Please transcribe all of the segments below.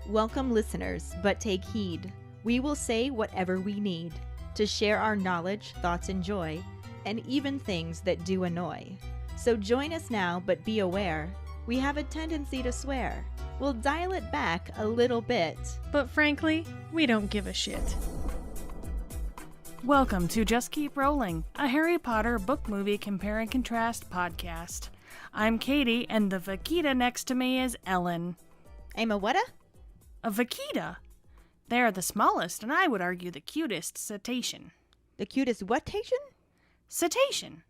Welcome, listeners, but take heed. We will say whatever we need to share our knowledge, thoughts, and joy, and even things that do annoy. So join us now, but be aware, we have a tendency to swear. We'll dial it back a little bit. But frankly, we don't give a shit. Welcome to Just Keep Rolling, a Harry Potter book movie compare and contrast podcast. I'm Keighty, and the vaquita next to me is Ellen. I'm a whata? A vaquita? They are the smallest, and I would argue the cutest cetacean. The cutest what-tation? Cetacean.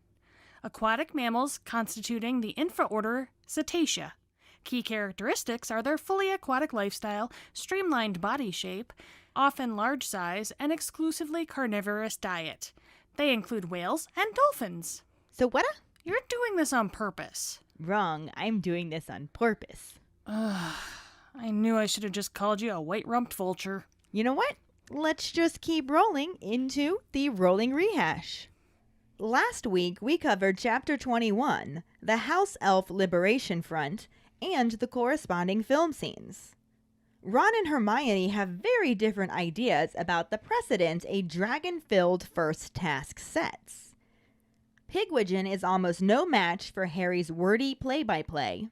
Aquatic mammals constituting the infraorder Cetacea. Key characteristics are their fully aquatic lifestyle, streamlined body shape, often large size, and exclusively carnivorous diet. They include whales and dolphins. So whata? You're doing this on purpose. Wrong. I'm doing this on purpose. I knew I should have just called you a white-rumped vulture. You know what? Let's just keep rolling into the rolling rehash. Last week, we covered Chapter 21, the House Elf Liberation Front, and the corresponding film scenes. Ron and Hermione have very different ideas about the precedent a dragon-filled first task sets. Pigwidgeon is almost no match for Harry's wordy play-by-play.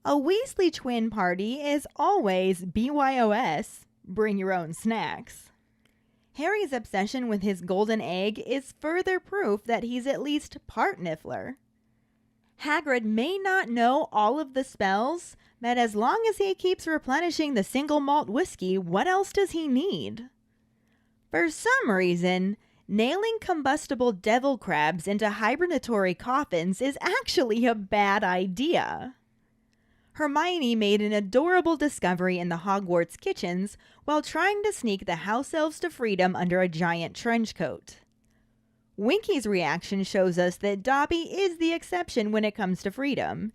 A Weasley twin party is always BYOS, bring your own snacks. Harry's obsession with his golden egg is further proof that he's at least part Niffler. Hagrid may not know all of the spells, but as long as he keeps replenishing the single malt whiskey, what else does he need? For some reason, nailing combustible devil crabs into hibernatory coffins is actually a bad idea. Hermione made an adorable discovery in the Hogwarts kitchens while trying to sneak the house elves to freedom under a giant trench coat. Winky's reaction shows us that Dobby is the exception when it comes to freedom,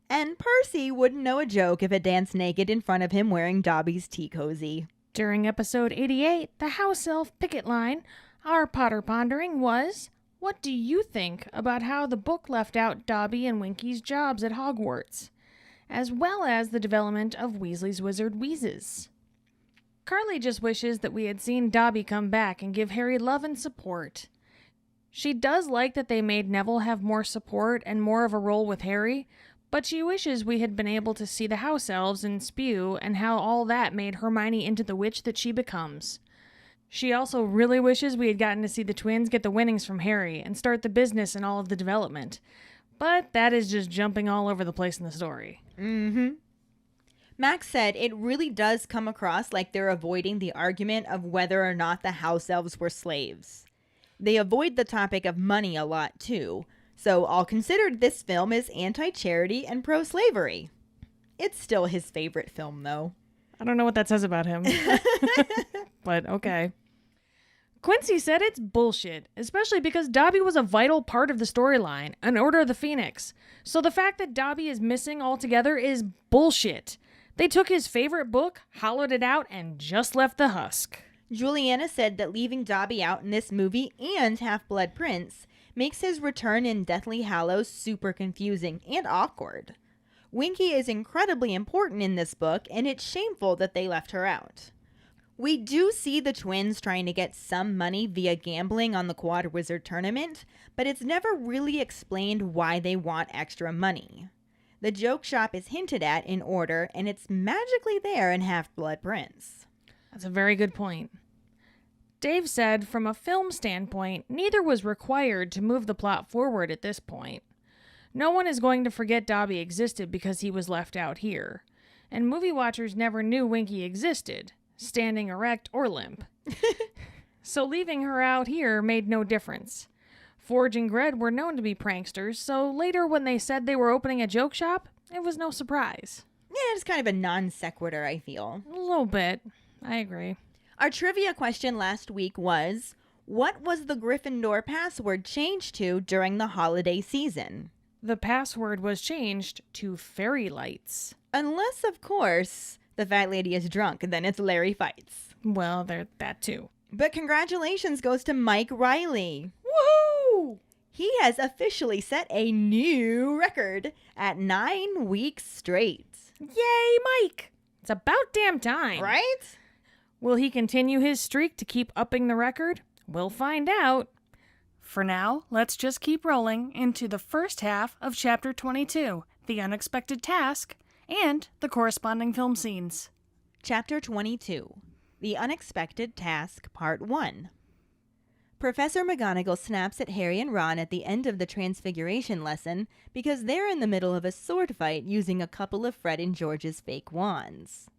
and Percy wouldn't know a joke if it danced naked in front of him wearing Dobby's tea cozy. During episode 88, the house elf picket line, our Potter pondering was, what do you think about how the book left out Dobby and Winky's jobs at Hogwarts, as well as the development of Weasley's wizard wheezes? Carly just wishes that we had seen Dobby come back and give Harry love and support. She does like that they made Neville have more support and more of a role with Harry, but she wishes we had been able to see the house elves and Spew and how all that made Hermione into the witch that she becomes. She also really wishes we had gotten to see the twins get the winnings from Harry and start the business and all of the development. But that is just jumping all over the place in the story. Max said it really does come across like they're avoiding the argument of whether or not the house elves were slaves. They avoid the topic of money a lot too, so all considered this film is anti-charity and pro-slavery. It's still his favorite film though. I don't know what that says about him. But okay. Quincy said it's bullshit, especially because Dobby was a vital part of the storyline, an Order of the Phoenix. So the fact that Dobby is missing altogether is bullshit. They took his favorite book, hollowed it out, and just left the husk. Juliana said that leaving Dobby out in this movie and Half-Blood Prince makes his return in Deathly Hallows super confusing and awkward. Winky is incredibly important in this book, and it's shameful that they left her out. We do see the twins trying to get some money via gambling on the Quad Wizard tournament, but it's never really explained why they want extra money. The joke shop is hinted at in Order, and it's magically there in Half-Blood Prince. That's a very good point. Dave said, from a film standpoint, neither was required to move the plot forward at this point. No one is going to forget Dobby existed because he was left out here. And movie watchers never knew Winky existed, standing erect or limp. So leaving her out here made no difference. Forge and Gred were known to be pranksters, so later when they said they were opening a joke shop, it was no surprise. Yeah, it's kind of a non sequitur, I feel. A little bit. I agree. Our trivia question last week was, what was the Gryffindor password changed to during the holiday season? The password was changed to fairy lights. Unless, of course, the fat lady is drunk, and then it's Larry Fights. Well, there's that too. But congratulations goes to Mike Riley. Woohoo! He has officially set a new record at 9 weeks straight. Yay, Mike! It's about damn time. Right? Will he continue his streak to keep upping the record? We'll find out. For now, let's just keep rolling into the first half of Chapter 22, The Unexpected Task, and the corresponding film scenes. Chapter 22, The Unexpected Task, Part 1. Professor McGonagall snaps at Harry and Ron at the end of the Transfiguration lesson because they're in the middle of a sword fight using a couple of Fred and George's fake wands.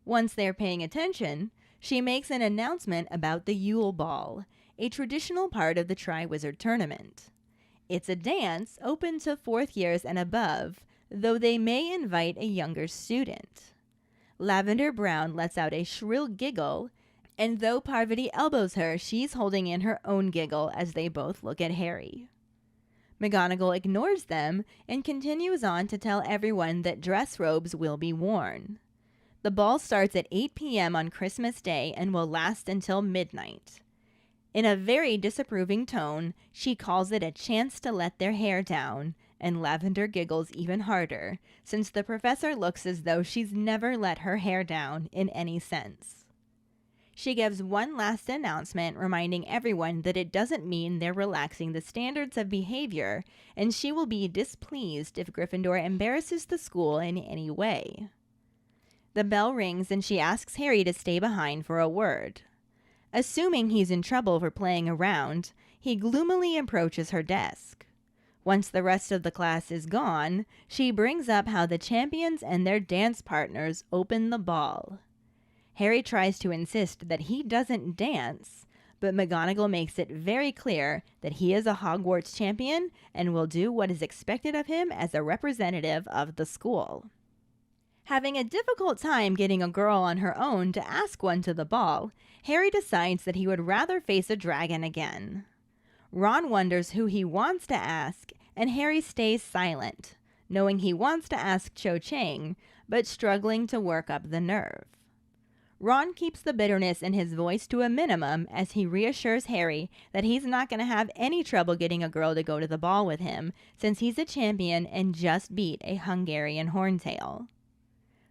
Once they're paying attention, she makes an announcement about the Yule Ball, a traditional part of the Triwizard Tournament. It's a dance open to 4th years and above, though they may invite a younger student. Lavender Brown lets out a shrill giggle, and though Parvati elbows her, she's holding in her own giggle as they both look at Harry. McGonagall ignores them and continues on to tell everyone that dress robes will be worn. The ball starts at 8 p.m. on Christmas Day and will last until midnight. In a very disapproving tone, she calls it a chance to let their hair down, and Lavender giggles even harder, since the professor looks as though she's never let her hair down in any sense. She gives one last announcement reminding everyone that it doesn't mean they're relaxing the standards of behavior, and she will be displeased if Gryffindor embarrasses the school in any way. The bell rings and she asks Harry to stay behind for a word. Assuming he's in trouble for playing around, he gloomily approaches her desk. Once the rest of the class is gone, she brings up how the champions and their dance partners open the ball. Harry tries to insist that he doesn't dance, but McGonagall makes it very clear that he is a Hogwarts champion and will do what is expected of him as a representative of the school. Having a difficult time getting a girl on her own to ask one to the ball, Harry decides that he would rather face a dragon again. Ron wonders who he wants to ask, and Harry stays silent, knowing he wants to ask Cho Chang, but struggling to work up the nerve. Ron keeps the bitterness in his voice to a minimum as he reassures Harry that he's not going to have any trouble getting a girl to go to the ball with him, since he's a champion and just beat a Hungarian horntail.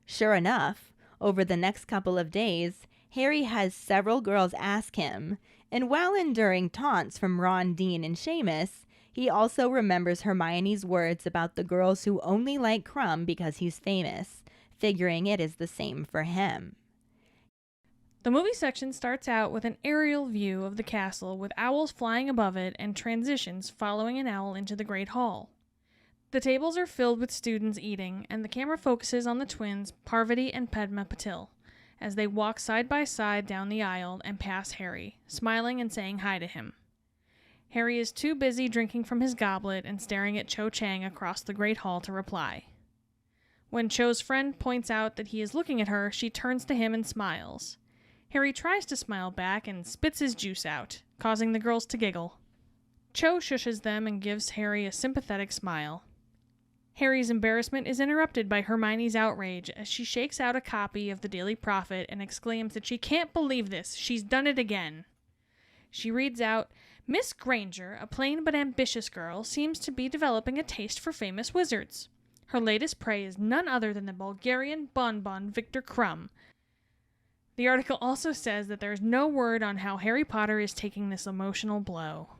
Sure enough, over the next couple of days, Harry has several girls ask him, and while enduring taunts from Ron, Dean, and Seamus, he also remembers Hermione's words about the girls who only like Krum because he's famous, figuring it is the same for him. The movie section starts out with an aerial view of the castle with owls flying above it and transitions following an owl into the Great Hall. The tables are filled with students eating, and the camera focuses on the twins, Parvati and Padma Patil, as they walk side by side down the aisle and pass Harry, smiling and saying hi to him. Harry is too busy drinking from his goblet and staring at Cho Chang across the Great Hall to reply. When Cho's friend points out that he is looking at her, she turns to him and smiles. Harry tries to smile back and spits his juice out, causing the girls to giggle. Cho shushes them and gives Harry a sympathetic smile. Harry's embarrassment is interrupted by Hermione's outrage as she shakes out a copy of the Daily Prophet and exclaims that she can't believe this, she's done it again. She reads out, "Miss Granger, a plain but ambitious girl, seems to be developing a taste for famous wizards. Her latest prey is none other than the Bulgarian bonbon Victor Krum." The article also says that there is no word on how Harry Potter is taking this emotional blow.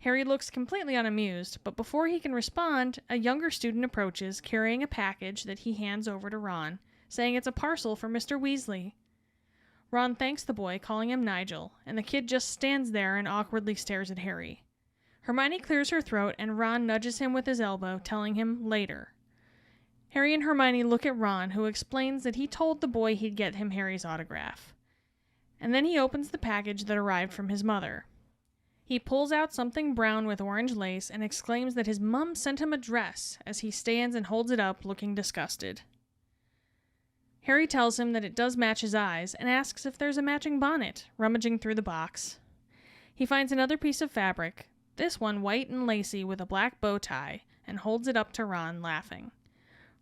Harry looks completely unamused, but before he can respond, a younger student approaches, carrying a package that he hands over to Ron, saying it's a parcel for Mr. Weasley. Ron thanks the boy, calling him Nigel, and the kid just stands there and awkwardly stares at Harry. Hermione clears her throat, and Ron nudges him with his elbow, telling him later. Harry and Hermione look at Ron, who explains that he told the boy he'd get him Harry's autograph. And then he opens the package that arrived from his mother. He pulls out something brown with orange lace and exclaims that his mum sent him a dress as he stands and holds it up, looking disgusted. Harry tells him that it does match his eyes and asks if there's a matching bonnet, rummaging through the box. He finds another piece of fabric, this one white and lacy with a black bow tie, and holds it up to Ron, laughing.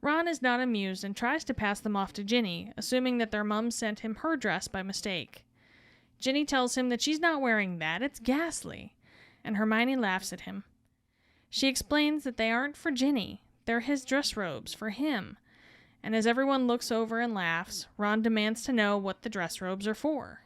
Ron is not amused and tries to pass them off to Ginny, assuming that their mum sent him her dress by mistake. Ginny tells him that she's not wearing that, it's ghastly, and Hermione laughs at him. She explains that they aren't for Ginny, they're his dress robes for him, And as everyone looks over and laughs, Ron demands to know what the dress robes are for.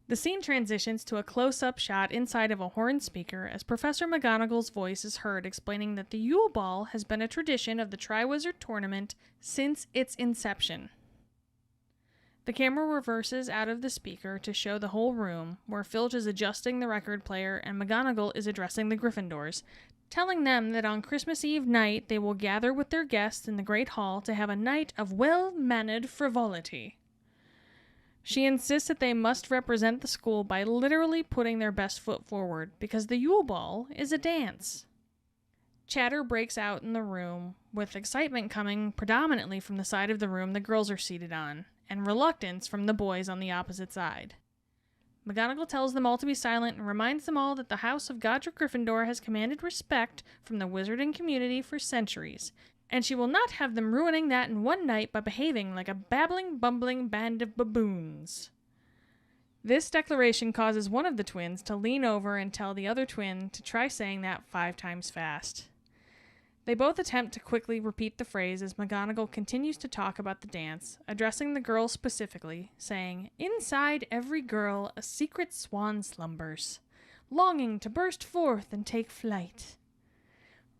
The scene transitions to a close-up shot inside of a horn speaker as Professor McGonagall's voice is heard explaining that the Yule Ball has been a tradition of the Triwizard Tournament since its inception. The camera reverses out of the speaker to show the whole room, where Filch is adjusting the record player and McGonagall is addressing the Gryffindors, telling them that on Christmas Eve night they will gather with their guests in the Great Hall to have a night of well-mannered frivolity. She insists that they must represent the school by literally putting their best foot forward, because the Yule Ball is a dance. Chatter breaks out in the room, with excitement coming predominantly from the side of the room the girls are seated on, and reluctance from the boys on the opposite side. McGonagall tells them all to be silent and reminds them all that the House of Godric Gryffindor has commanded respect from the wizarding community for centuries, and she will not have them ruining that in one night by behaving like a babbling, bumbling band of baboons. This declaration causes one of the twins to lean over and tell the other twin to try saying that 5 times fast. They both attempt to quickly repeat the phrase as McGonagall continues to talk about the dance, addressing the girls specifically, saying, "Inside every girl a secret swan slumbers, longing to burst forth and take flight."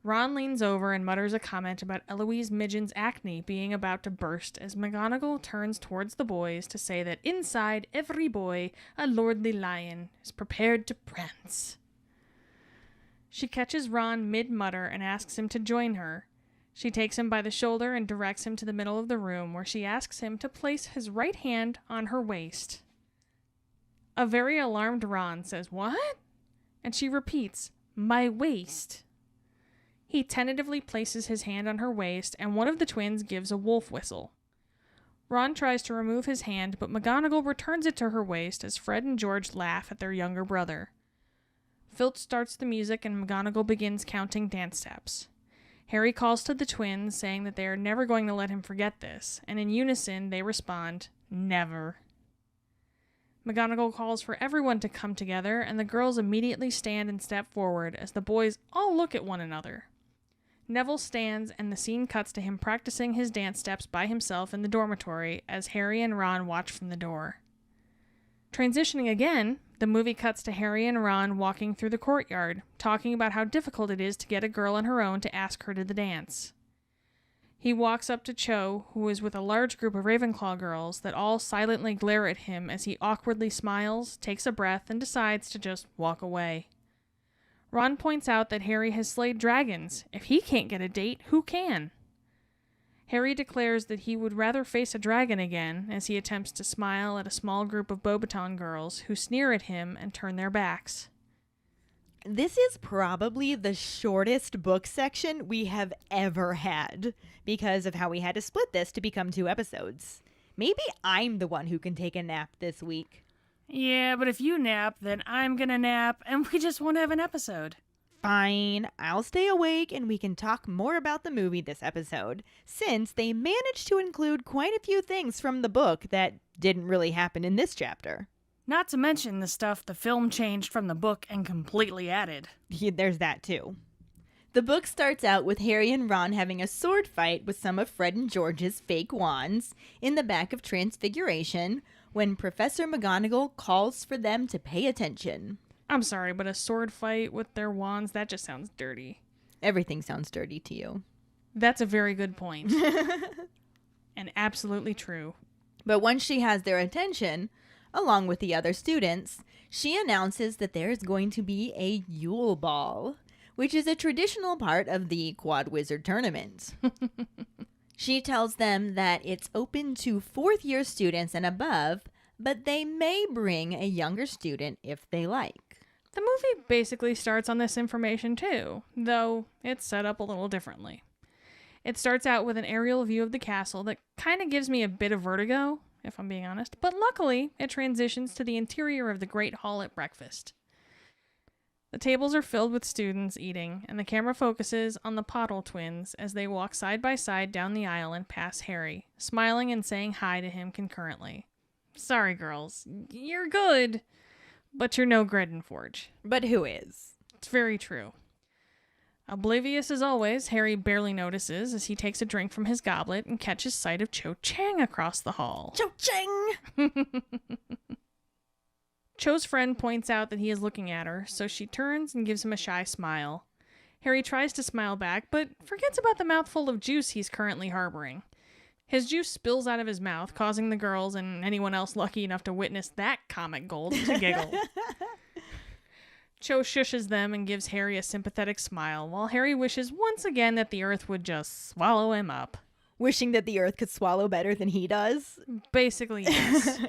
Ron leans over and mutters a comment about Eloise Midgen's acne being about to burst as McGonagall turns towards the boys to say that inside every boy a lordly lion is prepared to prance. She catches Ron mid-mutter and asks him to join her. She takes him by the shoulder and directs him to the middle of the room, where she asks him to place his right hand on her waist. A very alarmed Ron says, "What?" And she repeats, "My waist." He tentatively places his hand on her waist, and one of the twins gives a wolf whistle. Ron tries to remove his hand, but McGonagall returns it to her waist as Fred and George laugh at their younger brother. Filch starts the music and McGonagall begins counting dance steps. Harry calls to the twins, saying that they are never going to let him forget this, and in unison they respond, "Never." McGonagall calls for everyone to come together, and the girls immediately stand and step forward as the boys all look at one another. Neville stands, and the scene cuts to him practicing his dance steps by himself in the dormitory as Harry and Ron watch from the door. Transitioning again, the movie cuts to Harry and Ron walking through the courtyard, talking about how difficult it is to get a girl on her own to ask her to the dance. He walks up to Cho, who is with a large group of Ravenclaw girls that all silently glare at him as he awkwardly smiles, takes a breath, and decides to just walk away. Ron points out that Harry has slayed dragons. If he can't get a date, who can? Harry declares that he would rather face a dragon again as he attempts to smile at a small group of Beauxbaton girls who sneer at him and turn their backs. This is probably the shortest book section we have ever had because of how we had to split this to become 2 episodes. Maybe I'm the one who can take a nap this week. Yeah, but if you nap, then I'm gonna nap, and we just won't have an episode. Fine, I'll stay awake and we can talk more about the movie this episode, since they managed to include quite a few things from the book that didn't really happen in this chapter. Not to mention the stuff the film changed from the book and completely added. Yeah, there's that too. The book starts out with Harry and Ron having a sword fight with some of Fred and George's fake wands in the back of Transfiguration when Professor McGonagall calls for them to pay attention. I'm sorry, but a sword fight with their wands, that just sounds dirty. Everything sounds dirty to you. That's a very good point. And absolutely true. But once she has their attention, along with the other students, she announces that there is going to be a Yule Ball, which is a traditional part of the Quad Wizard tournament. She tells them that it's open to 4th year students and above, but they may bring a younger student if they like. The movie basically starts on this information too, though it's set up a little differently. It starts out with an aerial view of the castle that kind of gives me a bit of vertigo, if I'm being honest, but luckily it transitions to the interior of the Great Hall at breakfast. The tables are filled with students eating, and the camera focuses on the Pottle twins as they walk side by side down the aisle and pass Harry, smiling and saying hi to him concurrently. Sorry, girls. You're good, but you're no Gredenforge. But who is? It's very true. Oblivious as always, Harry barely notices as he takes a drink from his goblet and catches sight of Cho Chang across the hall. Cho Chang! Cho's friend points out that he is looking at her, so she turns and gives him a shy smile. Harry tries to smile back, but forgets about the mouthful of juice he's currently harboring. His juice spills out of his mouth, causing the girls and anyone else lucky enough to witness that comic gold to giggle. Cho shushes them and gives Harry a sympathetic smile, while Harry wishes once again that the earth would just swallow him up. Wishing that the earth could swallow better than he does? Basically, yes.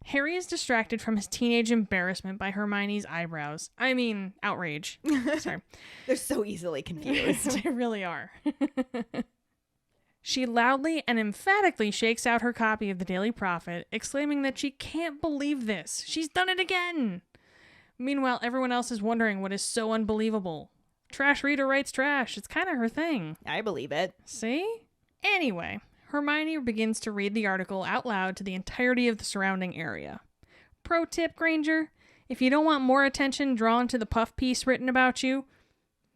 Harry is distracted from his teenage embarrassment by Hermione's eyebrows. I mean, outrage. Sorry. They're so easily confused. They really are. She loudly and emphatically shakes out her copy of the Daily Prophet, exclaiming that she can't believe this. She's done it again! Meanwhile, everyone else is wondering what is so unbelievable. Trash Rita writes trash. It's kind of her thing. I believe it. See? Anyway, Hermione begins to read the article out loud to the entirety of the surrounding area. Pro tip, Granger, if you don't want more attention drawn to the puff piece written about you,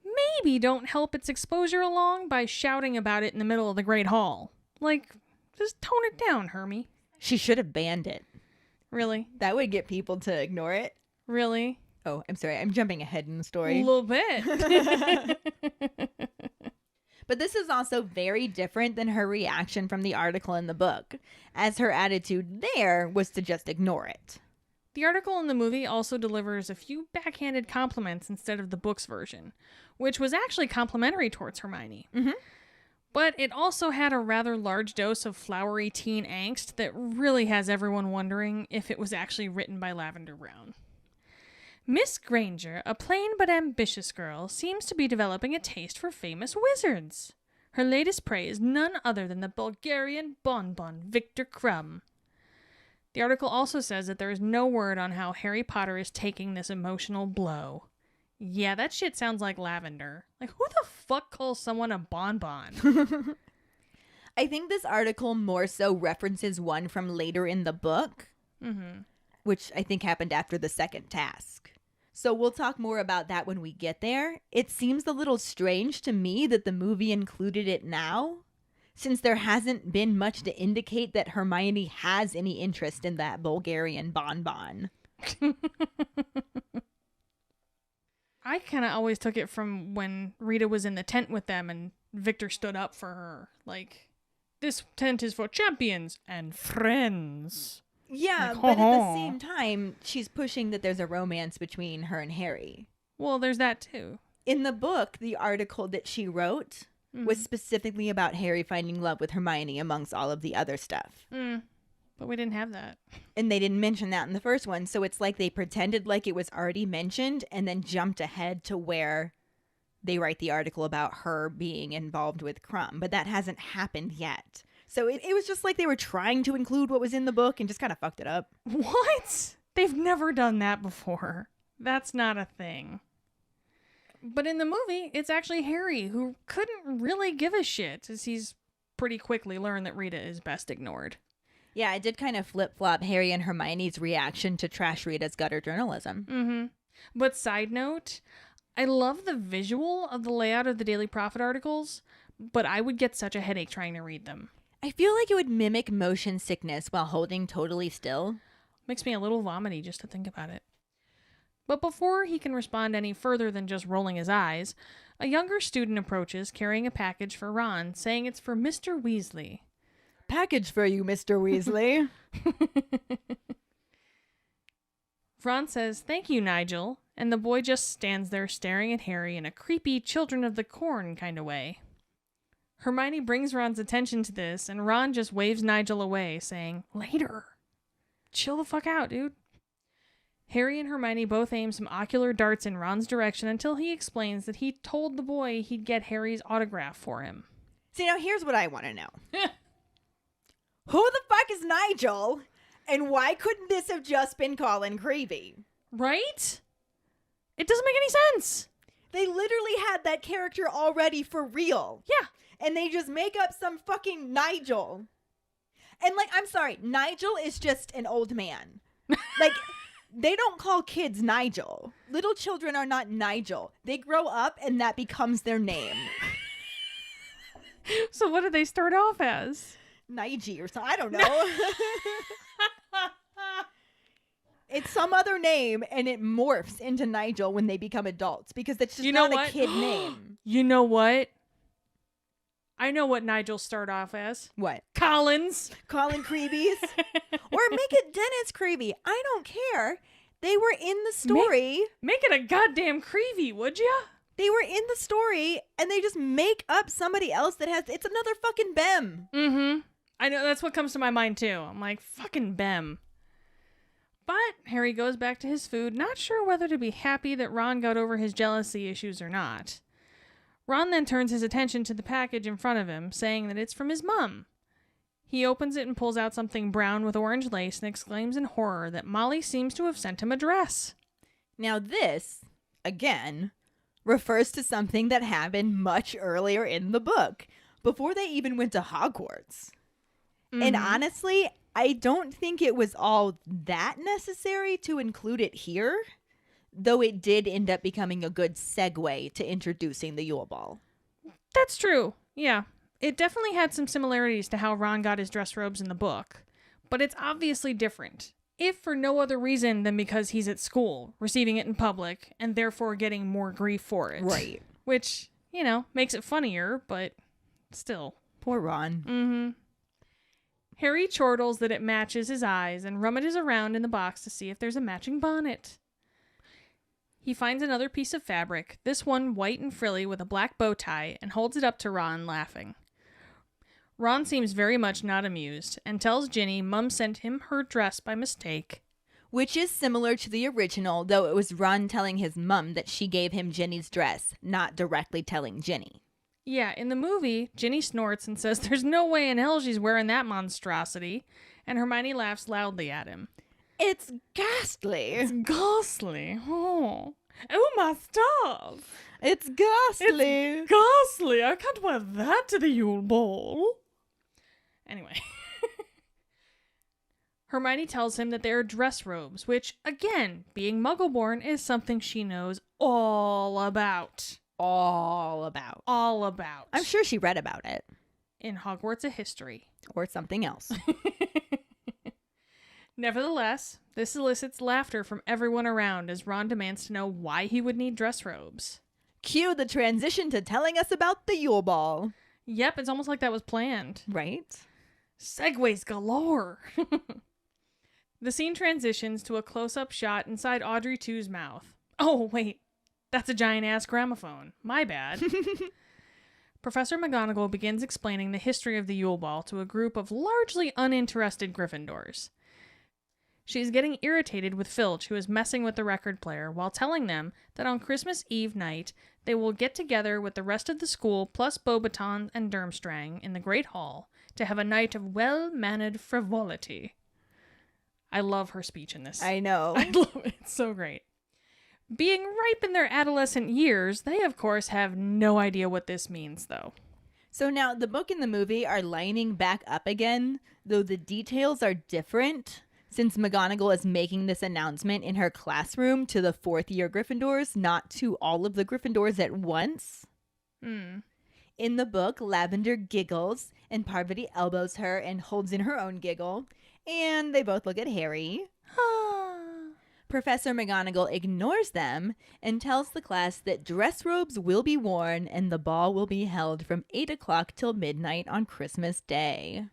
maybe don't help its exposure along by shouting about it in the middle of the Great Hall. Like, just tone it down, Hermie. She should have banned it. Really? That would get people to ignore it. Really? Oh, I'm sorry. I'm jumping ahead in the story. A little bit. But this is also very different than her reaction from the article in the book, as her attitude there was to just ignore it. The article in the movie also delivers a few backhanded compliments instead of the book's version, which was actually complimentary towards Hermione. Mm-hmm. But it also had a rather large dose of flowery teen angst that really has everyone wondering if it was actually written by Lavender Brown. Miss Granger, a plain but ambitious girl, seems to be developing a taste for famous wizards. Her latest prey is none other than the Bulgarian bonbon Victor Crumb. The article also says that there is no word on how Harry Potter is taking this emotional blow. Yeah, that shit sounds like Lavender. Like, who the fuck calls someone a bonbon? I think this article more so references one from later in the book, which I think happened after the second task. So we'll talk more about that when we get there. It seems a little strange to me that the movie included it now, since there hasn't been much to indicate that Hermione has any interest in that Bulgarian bonbon. I kind of always took it from when Rita was in the tent with them and Victor stood up for her. Like, this tent is for champions and friends. Yeah, like, but at the same time, she's pushing that there's a romance between her and Harry. Well, there's that too. In the book, the article that she wrote was specifically about Harry finding love with Hermione amongst all of the other stuff. But we didn't have that. And they didn't mention that in the first one, so it's like they pretended like it was already mentioned and then jumped ahead to where they write the article about her being involved with Crumb. But that hasn't happened yet. So it was just like they were trying to include what was in the book and just kind of fucked it up. What? They've never done that before. That's not a thing. But in the movie, it's actually Harry who couldn't really give a shit, as he's pretty quickly learned that Rita is best ignored. Yeah, it did kind of flip-flop Harry and Hermione's reaction to Trash Rita's gutter journalism. But side note, I love the visual of the layout of the Daily Prophet articles, but I would get such a headache trying to read them. I feel like it would mimic motion sickness while holding totally still. Makes me a little vomity just to think about it. But before he can respond any further than just rolling his eyes, a younger student approaches carrying a package for Ron, saying it's for Mr. Weasley. Package for you, Mr. Weasley. Ron says, "Thank you, Nigel," and the boy just stands there staring at Harry in a creepy Children of the Corn kind of way. Hermione brings Ron's attention to this, and Ron just waves Nigel away, saying, "Later." Chill the fuck out, dude. Harry and Hermione both aim some ocular darts in Ron's direction until he explains that he told the boy he'd get Harry's autograph for him. See, now here's what I want to know. Who the fuck is Nigel? And why couldn't this have just been Colin Creevey? Right? It doesn't make any sense. They literally had that character already for real. Yeah. And they just make up some fucking Nigel. And like, I'm sorry, Nigel is just an old man. Like, they don't call kids Nigel. Little children are not Nigel. They grow up and that becomes their name. So what did they start off as? Nige or something. I don't know. It's some other name and it morphs into Nigel when they become adults because it's just not a kid name. You know what? I know what Nigel start off as. What? Collins. Colin Creevies? Or make it Dennis Creevy. I don't care. They were in the story. Make it a goddamn Creevy, would ya? They were in the story and they just make up somebody else that has... It's another fucking Bem. Mm-hmm. I know, that's what comes to my mind too. I'm like, fucking Bem. But Harry goes back to his food, not sure whether to be happy that Ron got over his jealousy issues or not. Ron then turns his attention to the package in front of him, saying that it's from his mum. He opens it and pulls out something brown with orange lace and exclaims in horror that Molly seems to have sent him a dress. Now this, again, refers to something that happened much earlier in the book, before they even went to Hogwarts. Mm-hmm. And honestly, I don't think it was all that necessary to include it here, though it did end up becoming a good segue to introducing the Yule Ball. That's true. Yeah. It definitely had some similarities to how Ron got his dress robes in the book, but it's obviously different, if for no other reason than because he's at school, receiving it in public, and therefore getting more grief for it. Right. Which, you know, makes it funnier, but still. Poor Ron. Mm-hmm. Harry chortles that it matches his eyes and rummages around in the box to see if there's a matching bonnet. He finds another piece of fabric, this one white and frilly with a black bow tie, and holds it up to Ron, laughing. Ron seems very much not amused, and tells Ginny Mum sent him her dress by mistake. Which is similar to the original, though it was Ron telling his mum that she gave him Ginny's dress, not directly telling Ginny. Yeah, in the movie, Ginny snorts and says there's no way in hell she's wearing that monstrosity, and Hermione laughs loudly at him. It's ghastly. It's ghastly. Oh my stars. It's ghastly. It's ghastly. I can't wear that to the Yule Ball. Anyway. Hermione tells him that they are dress robes, which, again, being Muggle-born, is something she knows all about. All about. All about. I'm sure she read about it. In Hogwarts of History. Or something else. Nevertheless, this elicits laughter from everyone around as Ron demands to know why he would need dress robes. Cue the transition to telling us about the Yule Ball. Yep, it's almost like that was planned. Right? Segues galore. The scene transitions to a close-up shot inside Audrey 2's mouth. Oh, wait. That's a giant-ass gramophone. My bad. Professor McGonagall begins explaining the history of the Yule Ball to a group of largely uninterested Gryffindors. She's getting irritated with Filch, who is messing with the record player, while telling them that on Christmas Eve night, they will get together with the rest of the school, plus Beauxbaton and Durmstrang, in the Great Hall, to have a night of well-mannered frivolity. I love her speech in this. I know. I love it. It's so great. Being ripe in their adolescent years, they, of course, have no idea what this means, though. So now, the book and the movie are lining back up again, though the details are different, since McGonagall is making this announcement in her classroom to the fourth-year Gryffindors, not to all of the Gryffindors at once. In the book, Lavender giggles, and Parvati elbows her and holds in her own giggle, and they both look at Harry. Professor McGonagall ignores them and tells the class that dress robes will be worn and the ball will be held from 8 o'clock till midnight on Christmas Day.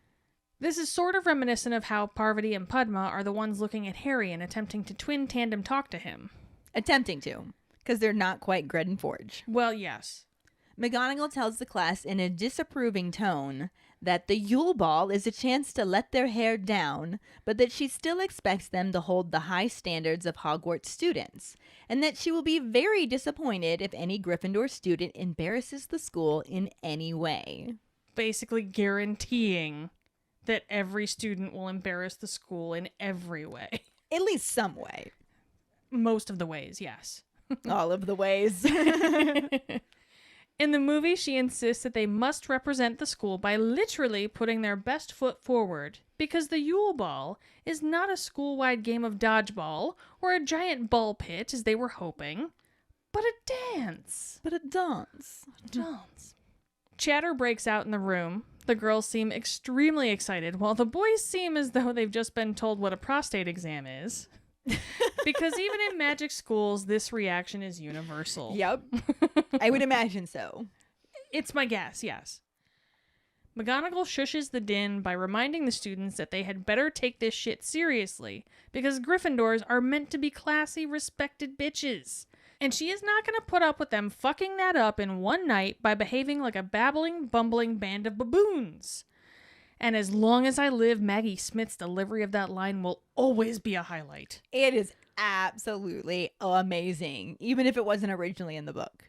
This is sort of reminiscent of how Parvati and Padma are the ones looking at Harry and attempting to twin tandem talk to him. Attempting to, because they're not quite Gred and Forge. Well, yes. McGonagall tells the class in a disapproving tone that the Yule Ball is a chance to let their hair down, but that she still expects them to hold the high standards of Hogwarts students, and that she will be very disappointed if any Gryffindor student embarrasses the school in any way. Basically guaranteeing that every student will embarrass the school in every way. At least some way. Most of the ways, yes. All of the ways. In the movie, she insists that they must represent the school by literally putting their best foot forward, because the Yule Ball is not a school-wide game of dodgeball or a giant ball pit, as they were hoping, but a dance. But a dance. Dance. Chatter breaks out in the room. The girls seem extremely excited, while the boys seem as though they've just been told what a prostate exam is. Because even in magic schools, this reaction is universal. Yep. I would imagine so. It's my guess, yes. McGonagall shushes the din by reminding the students that they had better take this shit seriously, because Gryffindors are meant to be classy, respected bitches. And she is not going to put up with them fucking that up in one night by behaving like a babbling, bumbling band of baboons. And as long as I live, Maggie Smith's delivery of that line will always be a highlight. It is absolutely amazing, even if it wasn't originally in the book.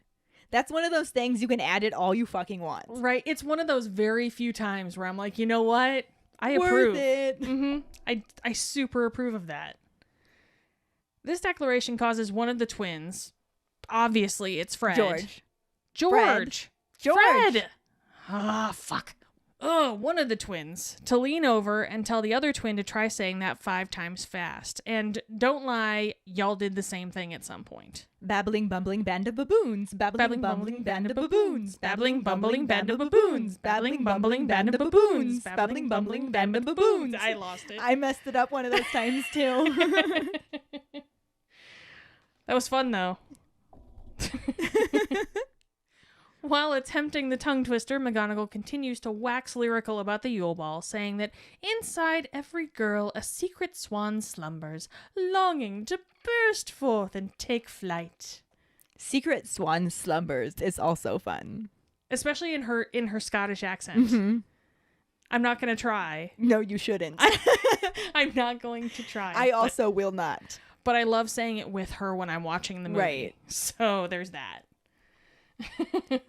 That's one of those things you can add it all you fucking want. Right. It's one of those very few times where I'm like, you know what? I Worth approve. it. I super approve of that. This declaration causes one of the twins, obviously it's Fred. George. Fred. Ah, fuck. Oh, one of the twins to lean over and tell the other twin to try saying that 5 times fast. And don't lie, y'all did the same thing at some point. Babbling, bumbling band of baboons. Babbling, bumbling band of baboons. Babbling, bumbling band of baboons. Babbling, bumbling band of baboons. Babbling, bumbling band of baboons. I lost it. I messed it up one of those times too. That was fun, though. While attempting the tongue twister, McGonagall continues to wax lyrical about the Yule Ball, saying that inside every girl a secret swan slumbers, longing to burst forth and take flight. Secret swan slumbers is also fun. Especially in her Scottish accent. I'm not going to try. No, you shouldn't. I'm not going to try. I also will not. But I love saying it with her when I'm watching the movie. Right. So there's that.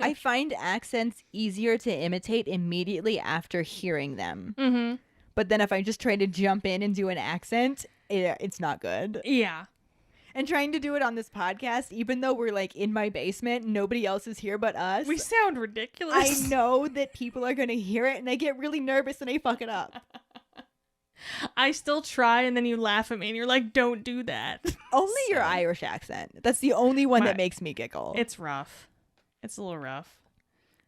I find accents easier to imitate immediately after hearing them. Mm-hmm. But then if I just try to jump in and do an accent, it's not good. Yeah. And trying to do it on this podcast, even though we're like in my basement, nobody else is here but us. We sound ridiculous. I know that people are going to hear it and I get really nervous and I fuck it up. I still try and then you laugh at me and you're like, don't do that. Only your Irish accent. That's the only one that makes me giggle. It's rough. It's a little rough.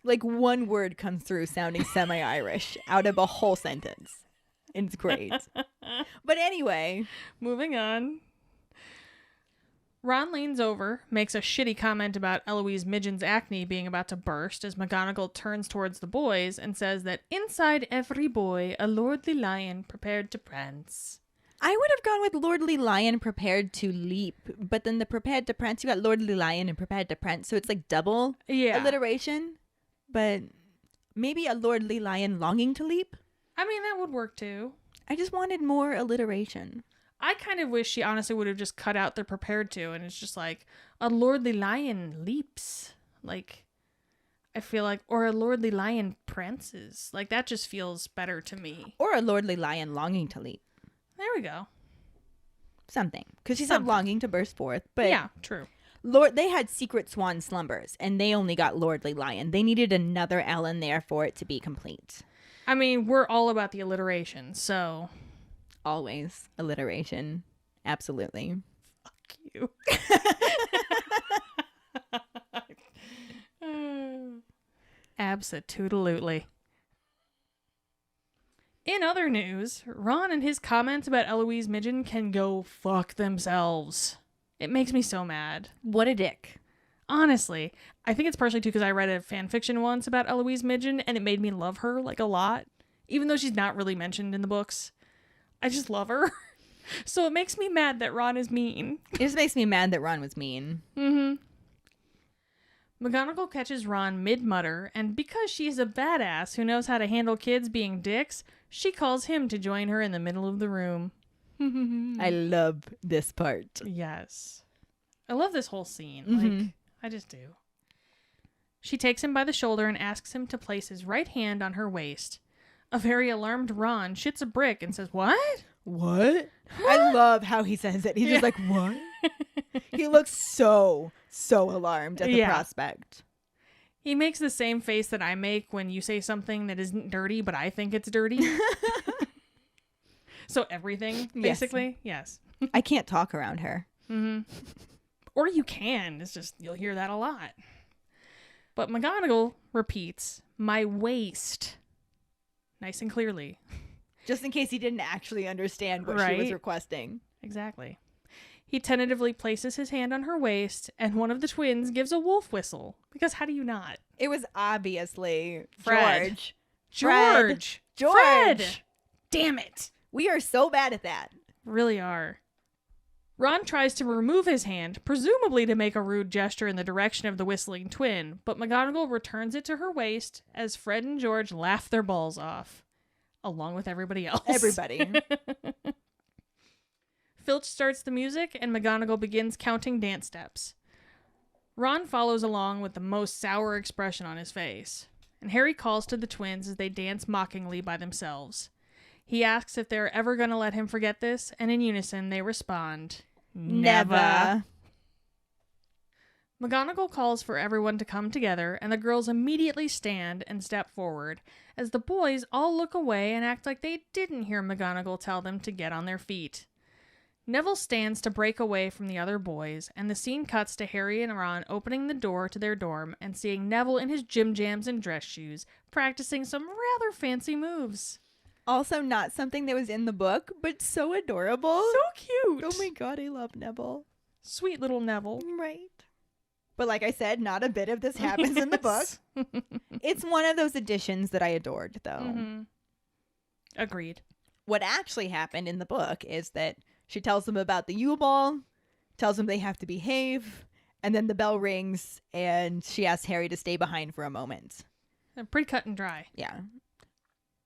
Like one word comes through sounding semi-Irish out of a whole sentence. It's great. But anyway. Moving on. Ron leans over, makes a shitty comment about Eloise Midgen's acne being about to burst as McGonagall turns towards the boys and says that inside every boy a lordly lion prepared to prance. I would have gone with lordly lion prepared to leap, but then the prepared to prance, you got lordly lion and prepared to prance, so it's like double alliteration. But maybe a lordly lion longing to leap? I mean, that would work too. I just wanted more alliteration. I kind of wish she honestly would have just cut out the prepared to, and it's just like, a lordly lion leaps. Like, I feel like, or a lordly lion prances. Like, that just feels better to me. Or a lordly lion longing to leap. There we go. Something. Because she said longing to burst forth. But yeah, true. They had secret swan slumbers, and they only got lordly lion. They needed another L in there for it to be complete. I mean, we're all about the alliteration, so... Always alliteration. Absolutely. Fuck you. Absolutely. In other news, Ron and his comments about Eloise Midgen can go fuck themselves. It makes me so mad. What a dick. Honestly, I think it's partially too because I read a fan fiction once about Eloise Midgen and it made me love her like a lot, even though she's not really mentioned in the books. I just love her. So it makes me mad that Ron is mean. It just makes me mad that Ron was mean. Mm-hmm. McGonagall catches Ron mid-mutter, and because she is a badass who knows how to handle kids being dicks, she calls him to join her in the middle of the room. I love this part. Yes. I love this whole scene. Mm-hmm. Like, I just do. She takes him by the shoulder and asks him to place his right hand on her waist. A very alarmed Ron shits a brick and says, "What? What?" I love how he says it. He's just like, "What?" He looks so alarmed at the prospect. He makes the same face that I make when you say something that isn't dirty, but I think it's dirty. So everything, basically? Yes. I can't talk around her. Mm-hmm. Or you can. It's just, you'll hear that a lot. But McGonagall repeats, my waist. Nice and clearly. Just in case he didn't actually understand what she was requesting. Exactly. He tentatively places his hand on her waist, and one of the twins gives a wolf whistle. Because how do you not? It was obviously Fred. George. Fred! Damn it. We are so bad at that. Really are. Ron tries to remove his hand, presumably to make a rude gesture in the direction of the whistling twin, but McGonagall returns it to her waist as Fred and George laugh their balls off. Along with everybody else. Everybody. Filch starts the music, and McGonagall begins counting dance steps. Ron follows along with the most sour expression on his face, and Harry calls to the twins as they dance mockingly by themselves. He asks if they're ever going to let him forget this, and in unison they respond, Never. McGonagall calls for everyone to come together, and the girls immediately stand and step forward, as the boys all look away and act like they didn't hear McGonagall tell them to get on their feet. Neville stands to break away from the other boys, and the scene cuts to Harry and Ron opening the door to their dorm and seeing Neville in his gym jams and dress shoes, practicing some rather fancy moves. Also not something that was in the book, but so adorable. So cute. Oh my god, I love Neville. Sweet little Neville. Right. But like I said, not a bit of this happens in the book. It's one of those additions that I adored, though. Mm-hmm. Agreed. What actually happened in the book is that she tells them about the Yule Ball, tells them they have to behave, and then the bell rings, and she asks Harry to stay behind for a moment. Pretty cut and dry. Yeah.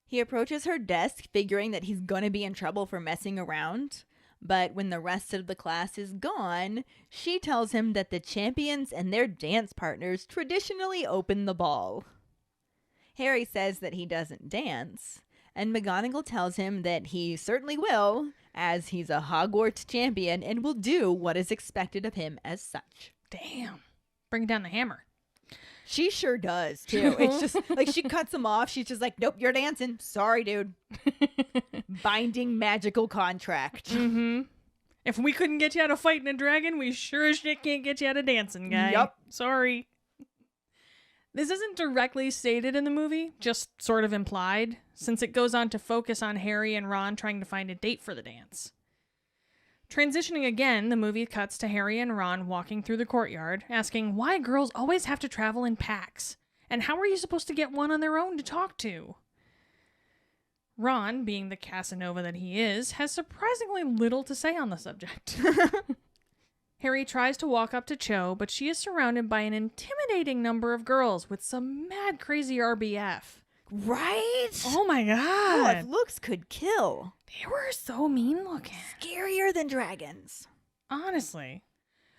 He approaches her desk, figuring that he's gonna be in trouble for messing around. But when the rest of the class is gone, she tells him that the champions and their dance partners traditionally open the ball. Harry says that he doesn't dance, and McGonagall tells him that he certainly will, as he's a Hogwarts champion and will do what is expected of him as such. Damn. Bring down the hammer. She sure does, too. It's just like she cuts him off. She's just like, nope, you're dancing. Sorry, dude. Binding magical contract. Mm-hmm. If we couldn't get you out of fighting a dragon, we sure as shit can't get you out of dancing, guy. Yup. Sorry. This isn't directly stated in the movie, just sort of implied, since it goes on to focus on Harry and Ron trying to find a date for the dance. Transitioning again, the movie cuts to Harry and Ron walking through the courtyard, asking why girls always have to travel in packs, and how are you supposed to get one on their own to talk to? Ron, being the Casanova that he is, has surprisingly little to say on the subject. Harry tries to walk up to Cho, but she is surrounded by an intimidating number of girls with some mad crazy RBF. Right? Oh my god. Oh, if looks could kill. They were so mean looking. Scarier than dragons. Honestly.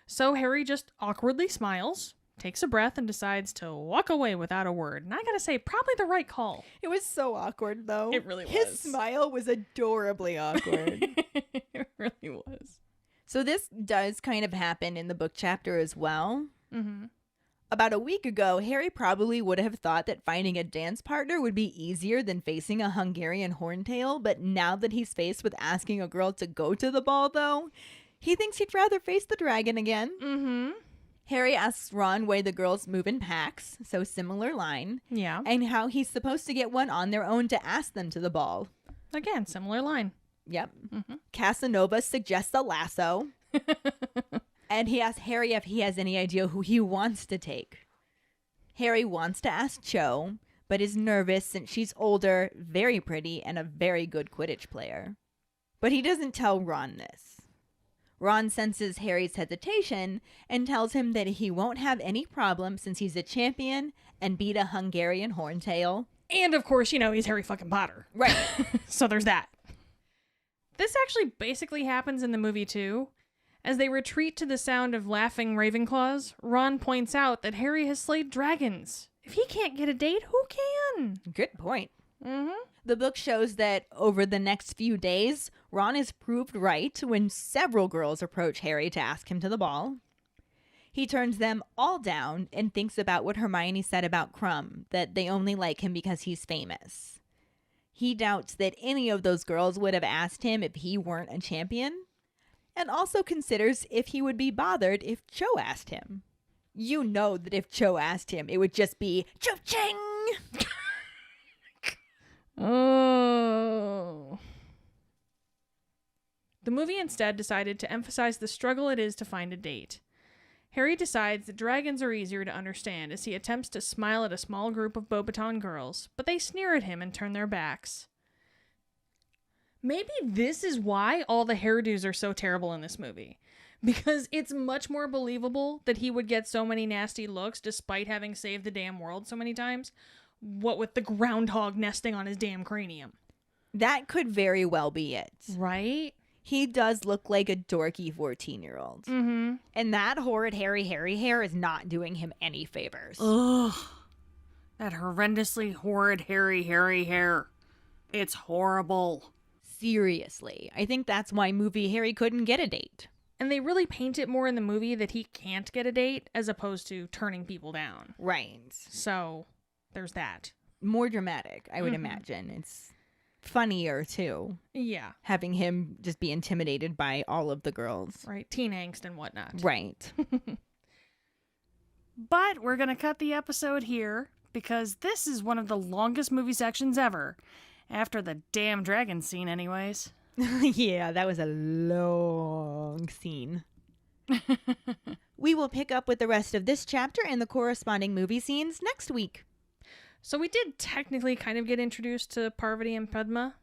So Harry just awkwardly smiles, takes a breath, and decides to walk away without a word. And I gotta say, probably the right call. It was so awkward, though. It really was. His smile was adorably awkward. It really was. So this does kind of happen in the book chapter as well. Mm-hmm. About a week ago, Harry probably would have thought that finding a dance partner would be easier than facing a Hungarian horntail, but now that he's faced with asking a girl to go to the ball, though, he thinks he'd rather face the dragon again. Mm-hmm. Harry asks Ron why the girls move in packs, so similar line, Yeah. and how he's supposed to get one on their own to ask them to the ball. Again, similar line. Yep. Mm-hmm. Casanova suggests a lasso. And he asks Harry if he has any idea who he wants to take. Harry wants to ask Cho, but is nervous since she's older, very pretty, and a very good Quidditch player. But he doesn't tell Ron this. Ron senses Harry's hesitation and tells him that he won't have any problem since he's a champion and beat a Hungarian horntail. And of course, he's Harry fucking Potter. Right. So there's that. This actually basically happens in the movie too. As they retreat to the sound of laughing Ravenclaws, Ron points out that Harry has slayed dragons. If he can't get a date, who can? Good point. Mm-hmm. The book shows that over the next few days, Ron is proved right when several girls approach Harry to ask him to the ball. He turns them all down and thinks about what Hermione said about Crumb, that they only like him because he's famous. He doubts that any of those girls would have asked him if he weren't a champion, and also considers if he would be bothered if Cho asked him. You know that if Cho asked him, it would just be Cho-ching! Oh. The movie instead decided to emphasize the struggle it is to find a date. Harry decides that dragons are easier to understand as he attempts to smile at a small group of Beauxbaton girls, but they sneer at him and turn their backs. Maybe this is why all the hairdos are so terrible in this movie. Because it's much more believable that he would get so many nasty looks despite having saved the damn world so many times. What with the groundhog nesting on his damn cranium. That could very well be it. Right? He does look like a dorky 14-year-old. Mm-hmm. And that horrid hairy hair is not doing him any favors. Ugh. That horrendously horrid hairy hair. It's horrible. Seriously. I think that's why movie Harry couldn't get a date. And they really paint it more in the movie that he can't get a date as opposed to turning people down. Right. So there's that. More dramatic, I would imagine. It's funnier, too. Yeah. Having him just be intimidated by all of the girls. Right. Teen angst and whatnot. Right. But we're going to cut the episode here because this is one of the longest movie sections ever. After the damn dragon scene, anyways. Yeah, that was a long scene. We will pick up with the rest of this chapter and the corresponding movie scenes next week. So we did technically kind of get introduced to Parvati and Padma,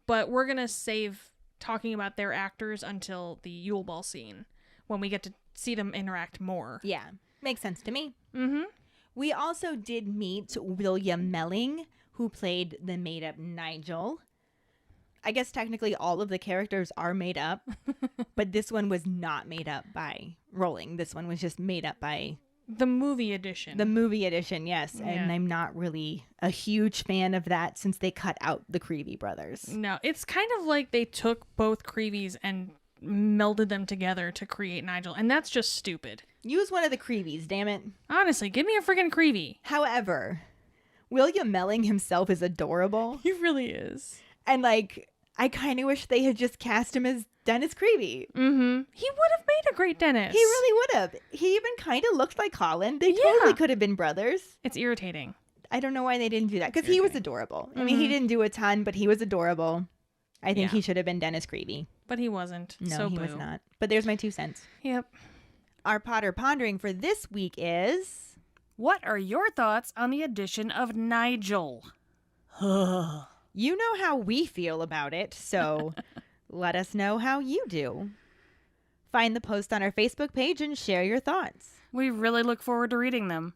but we're going to save talking about their actors until the Yule Ball scene when we get to see them interact more. Yeah, makes sense to me. Mm-hmm. We also did meet William Melling, who played the made-up Nigel. I guess technically all of the characters are made up, but this one was not made up by Rowling. This one was just made up by... The movie edition. The movie edition, yes. Yeah. And I'm not really a huge fan of that since they cut out the Creevy brothers. No, it's kind of like they took both Creevies and melded them together to create Nigel, and that's just stupid. Use one of the Creevies, damn it. Honestly, give me a freaking Creevy. However, William Melling himself is adorable. He really is. And, like, I kind of wish they had just cast him as Dennis Creevy. Mm-hmm. He would have made a great Dennis. He really would have. He even kind of looked like Colin. They totally could have been brothers. It's irritating. I don't know why they didn't do that, because he was adorable. I mean, he didn't do a ton, but he was adorable. I think he should have been Dennis Creevy. But he wasn't. No, so he was not. But there's my 2 cents. Yep. Our Potter Pondering for this week is... What are your thoughts on the addition of Nigel? You know how we feel about it, so let us know how you do. Find the post on our Facebook page and share your thoughts. We really look forward to reading them.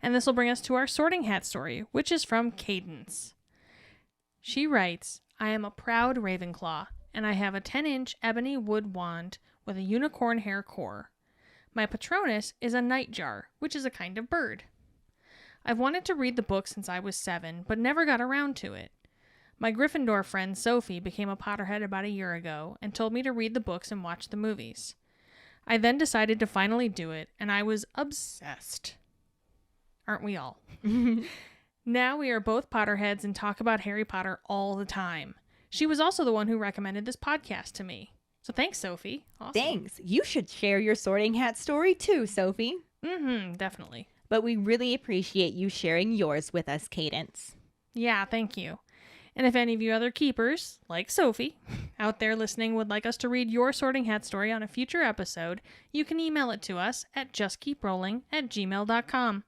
And this will bring us to our Sorting Hat story, which is from Cadence. She writes, I am a proud Ravenclaw, and I have a 10-inch ebony wood wand with a unicorn hair core. My Patronus is a nightjar, which is a kind of bird. I've wanted to read the book since I was 7, but never got around to it. My Gryffindor friend Sophie became a Potterhead about a year ago and told me to read the books and watch the movies. I then decided to finally do it, and I was obsessed. Aren't we all? Now we are both Potterheads and talk about Harry Potter all the time. She was also the one who recommended this podcast to me. So thanks, Sophie. Awesome. Thanks. You should share your Sorting Hat story too, Sophie. Mm-hmm, definitely. But we really appreciate you sharing yours with us, Cadence. Yeah, thank you. And if any of you other keepers, like Sophie, out there listening would like us to read your Sorting Hat story on a future episode, you can email it to us at justkeeprolling@gmail.com.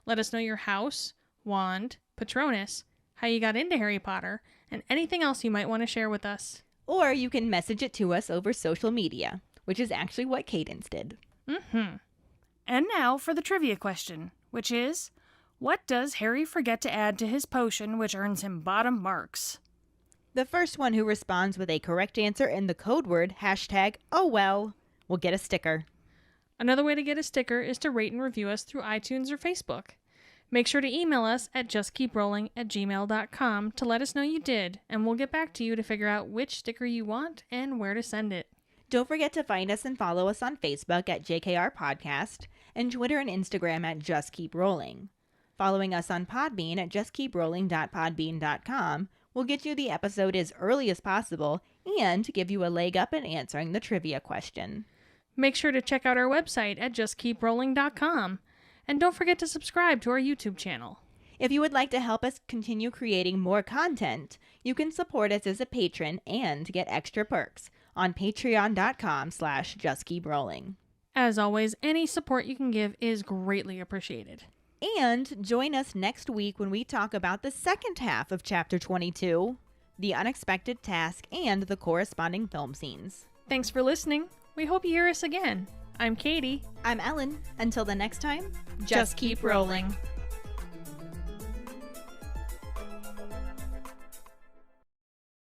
Let us know your house, wand, Patronus, how you got into Harry Potter, and anything else you might want to share with us. Or you can message it to us over social media, which is actually what Cadence did. Mm-hmm. And now for the trivia question, which is, what does Harry forget to add to his potion which earns him bottom marks? The first one who responds with a correct answer in the code word #OhWell will get a sticker. Another way to get a sticker is to rate and review us through iTunes or Facebook. Make sure to email us at justkeeprolling@gmail.com to let us know you did, and we'll get back to you to figure out which sticker you want and where to send it. Don't forget to find us and follow us on Facebook at JKR Podcast and Twitter and Instagram at Just Keep Rolling. Following us on Podbean at justkeeprolling.podbean.com will get you the episode as early as possible and give you a leg up in answering the trivia question. Make sure to check out our website at justkeeprolling.com. And don't forget to subscribe to our YouTube channel. If you would like to help us continue creating more content, you can support us as a patron and get extra perks on patreon.com/justkeeprolling. As always, any support you can give is greatly appreciated. And join us next week when we talk about the second half of Chapter 22, the unexpected task and the corresponding film scenes. Thanks for listening. We hope you hear us again. I'm Keighty. I'm Ellen. Until the next time, Just keep rolling.